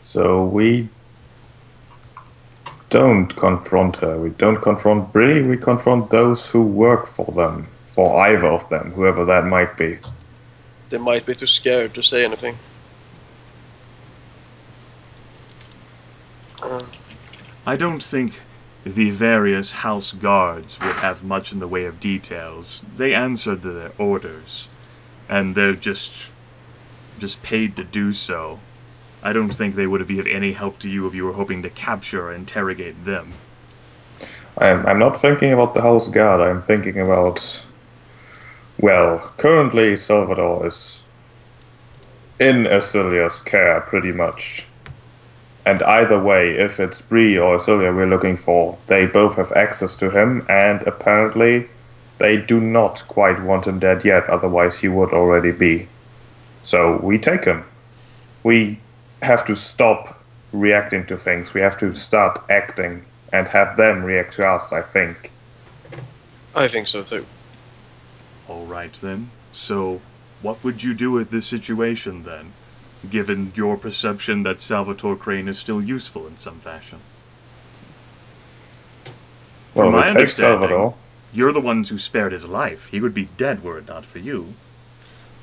So we don't confront her. We don't confront Bree. We confront those who work for them. For either of them, whoever that might be. They might be too scared to say anything. I don't think the various house guards would have much in the way of details. They answered to their orders, and they're just paid to do so. I don't think they would be of any help to you if you were hoping to capture or interrogate them. I'm not thinking about the house guard. I'm thinking about... Well, currently Salvador is in Asilia's care, pretty much. And either way, if it's Bree or Asilia we're looking for, they both have access to him, and apparently they do not quite want him dead yet, otherwise he would already be. So we take him. We have to stop reacting to things. We have to start acting and have them react to us, I think. I think so too. Alright then. So, what would you do with this situation then? Given your perception that Salvatore Crane is still useful in some fashion. Well, From my we take understanding, Salvador. you're the ones who spared his life. He would be dead were it not for you.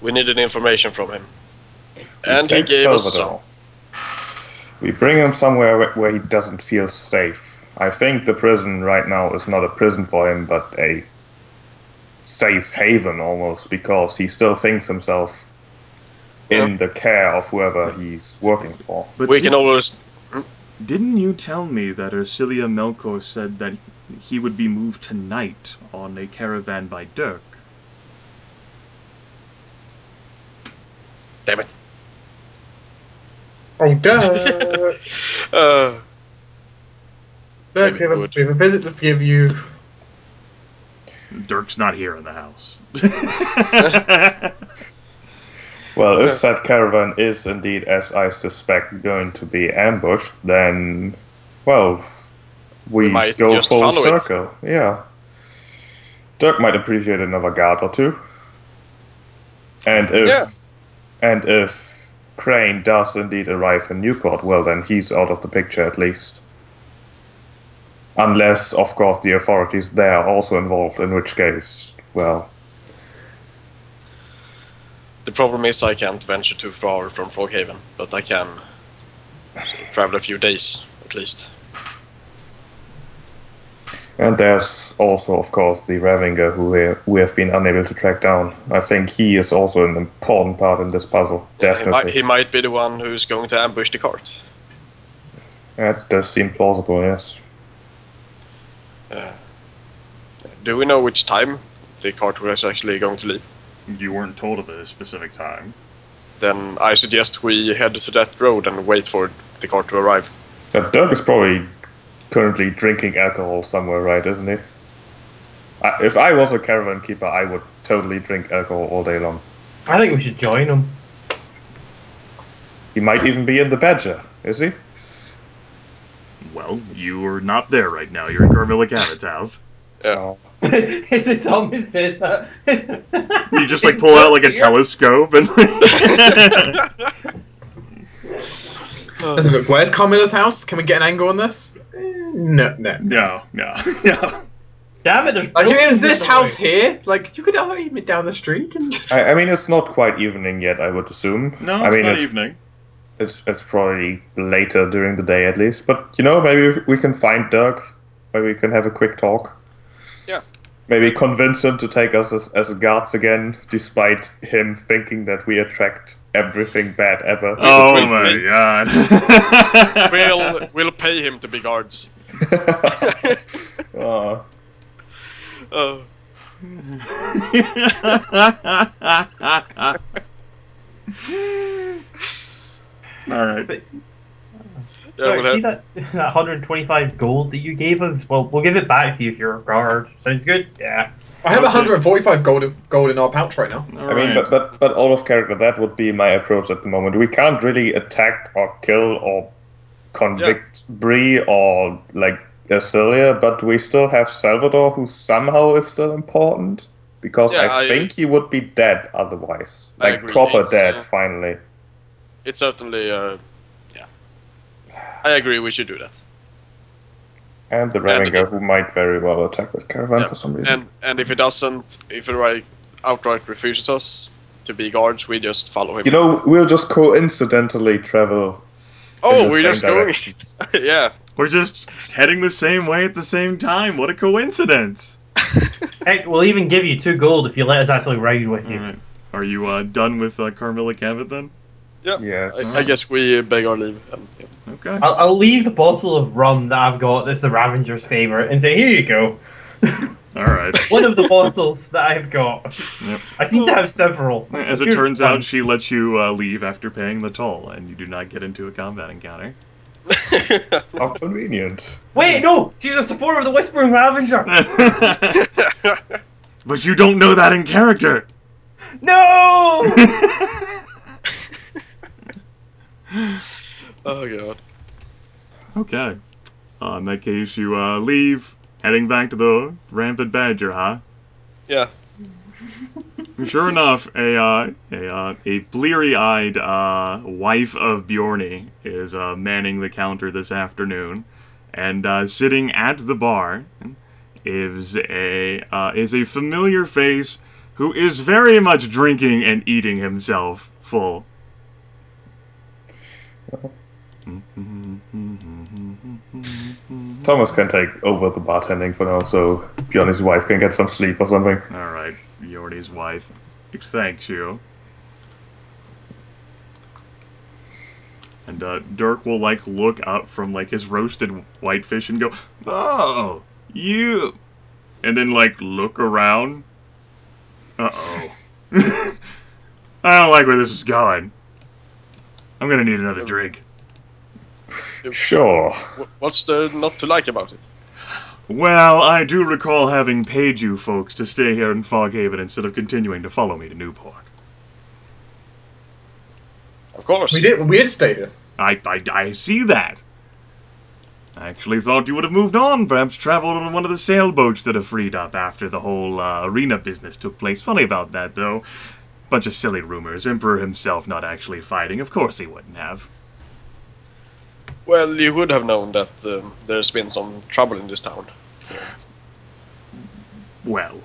We needed information from him. And he gave us some. We bring him somewhere where he doesn't feel safe. I think the prison right now is not a prison for him, but a safe haven almost, because he still thinks himself in the care of whoever he's working for. But we can always... Didn't you tell me that Ercilia Melkor said that he would be moved tonight on a caravan by Dirk? Damn it. Oh, Dirk! Dirk, we have a visit to give you. Dirk's not here in the house. Well, if that caravan is indeed, as I suspect, going to be ambushed, then, well, we might go just full follow it. circle. Yeah. Dirk might appreciate another guard or two. And if Crane does indeed arrive in Newport, well, then he's out of the picture at least. Unless, of course, the authorities there are also involved, in which case, well... The problem is I can't venture too far from Foghaven, but I can travel a few days, at least. And there's also, of course, the Ravinger who we have been unable to track down. I think he is also an important part in this puzzle, definitely. He might be the one who's going to ambush the cart. That does seem plausible, yes. Do we know which time the cart was actually going to leave? You weren't told of a specific time. Then I suggest we head to that road and wait for the cart to arrive. Doug is probably currently drinking alcohol somewhere, right, isn't he? If I was a caravan keeper, I would totally drink alcohol all day long. I think we should join him. He might even be in the Badger, is he? Well, you are not there right now. You're in Gormillican's house. Yeah. It's just Thomas says that. You just like pull out like a telescope and Let's look, where's Carmilla's house? Can we get an angle on this? No. No. Damn it, there's... Like, is this house here? Like, you could have even down the street and... I mean, it's not quite evening yet, I would assume. No, it's not evening. It's probably later during the day at least. But, you know, maybe we can find Dirk. Maybe we can have a quick talk. Yeah. Maybe convince him to take us as guards again, despite him thinking that we attract everything bad ever. Oh my god. We'll pay him to be guards. Oh. Oh. Alright. Yeah, Sorry, we'll see that 125 gold that you gave us? Well, we'll give it back to you if you're a guard. Sounds good? Yeah. I have 145 gold in our pouch right now. I mean, but all of character, that would be my approach at the moment. We can't really attack or kill or convict Bree or, like, Asilia, but we still have Salvador, who somehow is still important. Because I think he would be dead otherwise. Like, proper dead, finally. It's certainly, I agree, we should do that. And the Revenga, who might very well attack that caravan for some reason. And if it doesn't, if it outright refuses us to be guards, we just follow him. You know, we'll just coincidentally travel. Oh, we're just going. Yeah. We're just heading the same way at the same time. What a coincidence! Heck, we'll even give you 2 gold if you let us actually ride with you. Right. Are you done with Carmilla Cavett then? Yeah. Yes. I guess we beg our leave. And, yeah. Okay. I'll leave the bottle of rum that I've got that's the Ravenger's favourite and say, here you go. Alright. One of the bottles that I've got. Yep. I seem to have several. As it turns out, she lets you leave after paying the toll, and you do not get into a combat encounter. How convenient. Wait, no! She's a supporter of the Whispering Ravenger! But you don't know that in character! No! Oh god. Okay. In that case, you leave, heading back to the Rampant Badger, huh? Yeah. Sure enough, a bleary-eyed wife of Bjorni is manning the counter this afternoon, and sitting at the bar is a familiar face who is very much drinking and eating himself full. Thomas can take over the bartending for now, so Bjorn's wife can get some sleep or something. Alright, Bjorni's wife. Thanks you. And Dirk will look up from his roasted whitefish and go, "Oh, you," and then look around. Uh-oh. I don't like where this is going. I'm gonna need another drink. Sure. What's there not to like about it? Well, I do recall having paid you folks to stay here in Foghaven instead of continuing to follow me to Newport. Of course. We did stay here. I see that. I actually thought you would have moved on, perhaps traveled on one of the sailboats that have freed up after the whole arena business took place. Funny about that, though. Bunch of silly rumors. Emperor himself not actually fighting. Of course he wouldn't have. Well, you would have known that there's been some trouble in this town. Well,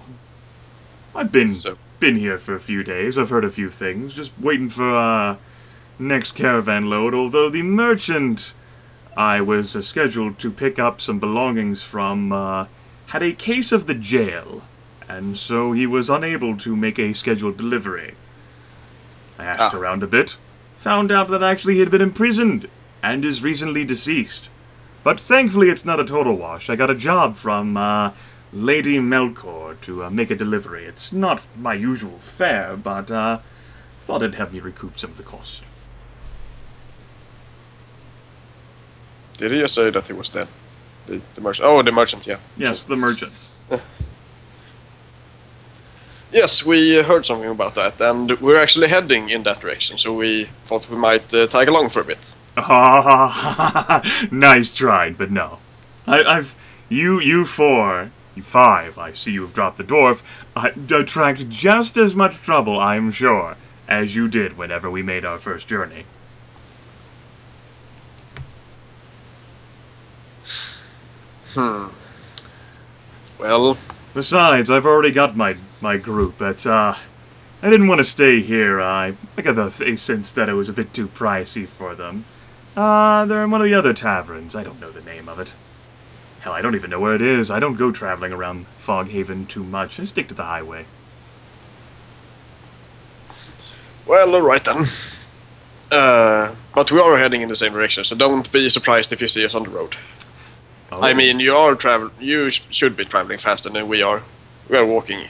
I've been here for a few days. I've heard a few things. Just waiting for next caravan load. Although the merchant I was scheduled to pick up some belongings from had a case of the jail, and so he was unable to make a scheduled delivery. I asked around a bit, found out that actually he had been imprisoned and is recently deceased. But thankfully it's not a total wash. I got a job from Lady Melkor to make a delivery. It's not my usual fare, but thought it'd help me recoup some of the costs. Did he just say that he was dead? The merchant? Oh, the merchant, yeah. Yes, the merchants. Yes, we heard something about that, and we're actually heading in that direction, so we thought we might tag along for a bit. Nice try, but no. You five, I see you've dropped the dwarf, attract just as much trouble, I'm sure, as you did whenever we made our first journey. Well... Besides, I've already got my group, but, I didn't want to stay here. I got a sense that it was a bit too pricey for them. They're in one of the other taverns. I don't know the name of it. Hell, I don't even know where it is. I don't go traveling around Foghaven too much. I stick to the highway. Well, alright then. But we are heading in the same direction, so don't be surprised if you see us on the road. Oh. I mean, you should be traveling faster than we are. We are walking.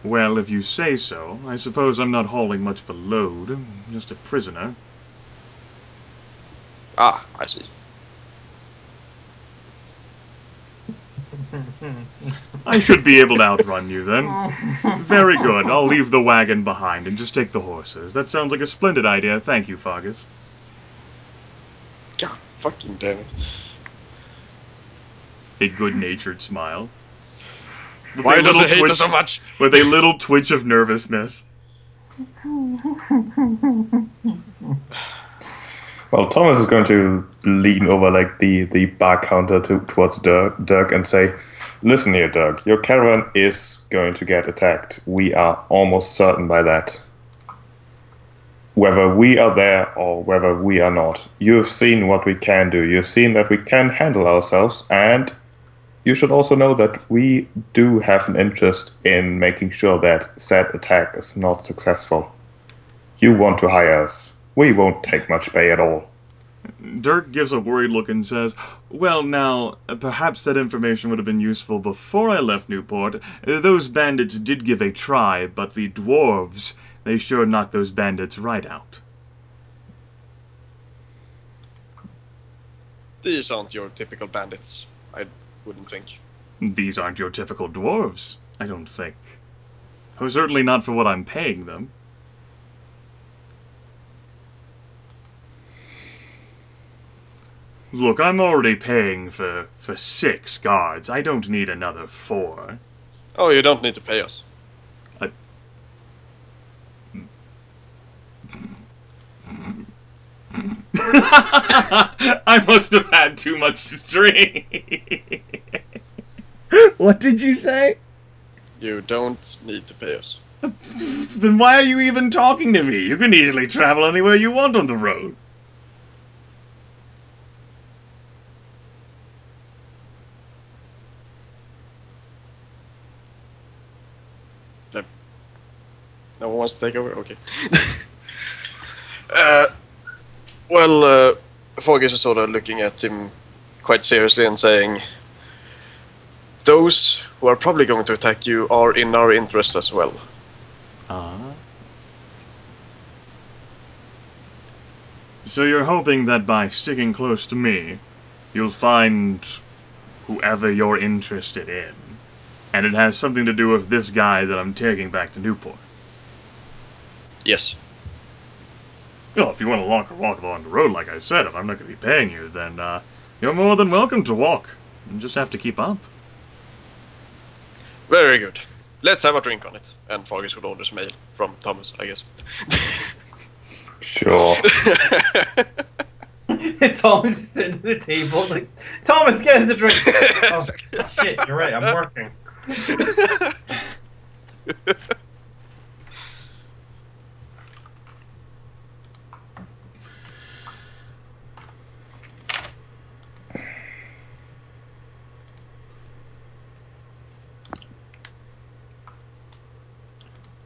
Well, if you say so. I suppose I'm not hauling much of a load. I'm just a prisoner. Ah, I see. I should be able to outrun you, then. Very good. I'll leave the wagon behind and just take the horses. That sounds like a splendid idea. Thank you, Fargus. God fucking damn it. A good-natured smile. Why does he hate us so much? With a little twitch of nervousness. Well, Thomas is going to lean over like the bar counter towards Dirk and say, "Listen here, Dirk. Your caravan is going to get attacked. We are almost certain by that. Whether we are there or whether we are not, you've seen what we can do. You've seen that we can handle ourselves, and you should also know that we do have an interest in making sure that said attack is not successful. You want to hire us. We won't take much pay at all." Dirk gives a worried look and says, "Well, now, perhaps that information would have been useful before I left Newport. Those bandits did give a try, but the dwarves, they sure knocked those bandits right out." These aren't your typical bandits, I wouldn't think. These aren't your typical dwarves, I don't think. Oh, certainly not for what I'm paying them. Look, I'm already paying for 6 guards. I don't need another 4. Oh, you don't need to pay us. I must have had too much to drink. What did you say? You don't need to pay us. Then why are you even talking to me? You can easily travel anywhere you want on the road. No one wants to take over? Okay. Well, Fargus is sort of looking at him quite seriously and saying, "Those who are probably going to attack you are in our interest as well." So you're hoping that by sticking close to me, you'll find whoever you're interested in. And it has something to do with this guy that I'm taking back to Newport. Yes. Well, if you want to walk along the road, like I said, if I'm not going to be paying you, then you're more than welcome to walk. You just have to keep up. Very good. Let's have a drink on it. And Fargus would order some ale from Thomas, I guess. Sure. Thomas is sitting at the table like, "Thomas, get us a drink." Oh, shit, you're right, I'm working.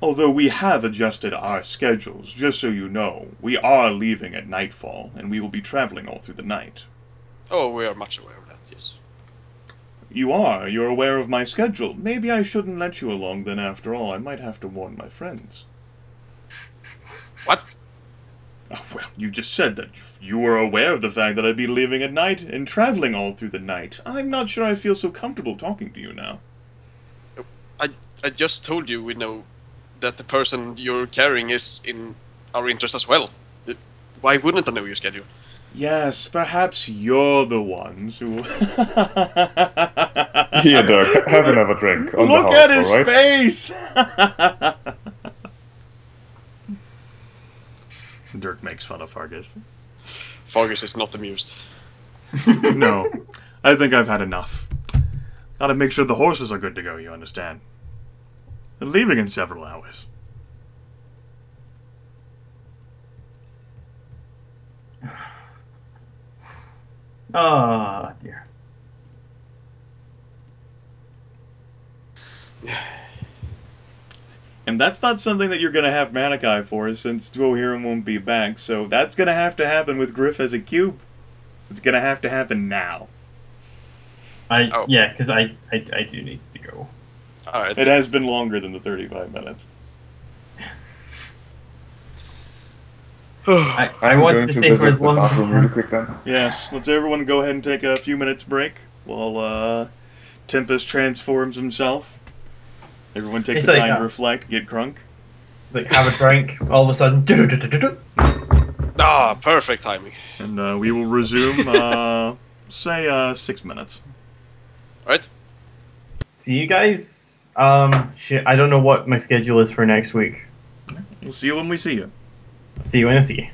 Although we have adjusted our schedules, just so you know, we are leaving at nightfall, and we will be traveling all through the night. Oh, we are much aware of that, yes. You are? You're aware of my schedule. Maybe I shouldn't let you along then after all. I might have to warn my friends. What? Oh, well, you just said that you were aware of the fact that I'd be leaving at night and traveling all through the night. I'm not sure I feel so comfortable talking to you now. I just told you we know that the person you're carrying is in our interest as well. Why wouldn't I know your schedule? Yes, perhaps you're the ones who... Here, Dirk, have another drink. On Look the house, at his all right? face! Dirk makes fun of Fargus. Fargus is not amused. No, I think I've had enough. Gotta make sure the horses are good to go, you understand? They're leaving in several hours. Oh, dear. And that's not something that you're going to have Manaki for, since Dwohurim won't be back, so that's going to have to happen with Gryph as a cube. It's going to have to happen now. Yeah, because I do need to go. Alright. It has been longer than the 35 minutes. I want to stay for as long as bathroom really quick then. Yes, let's everyone go ahead and take a few minutes break while Tempus transforms himself. Everyone take It's the like, time to reflect, get crunk. Like, have a drink, all of a sudden, Ah, perfect timing. And we will resume, say, 6 minutes. Alright? see you guys. Shit, I don't know what my schedule is for next week. We'll see you when we see you. See you in a sea.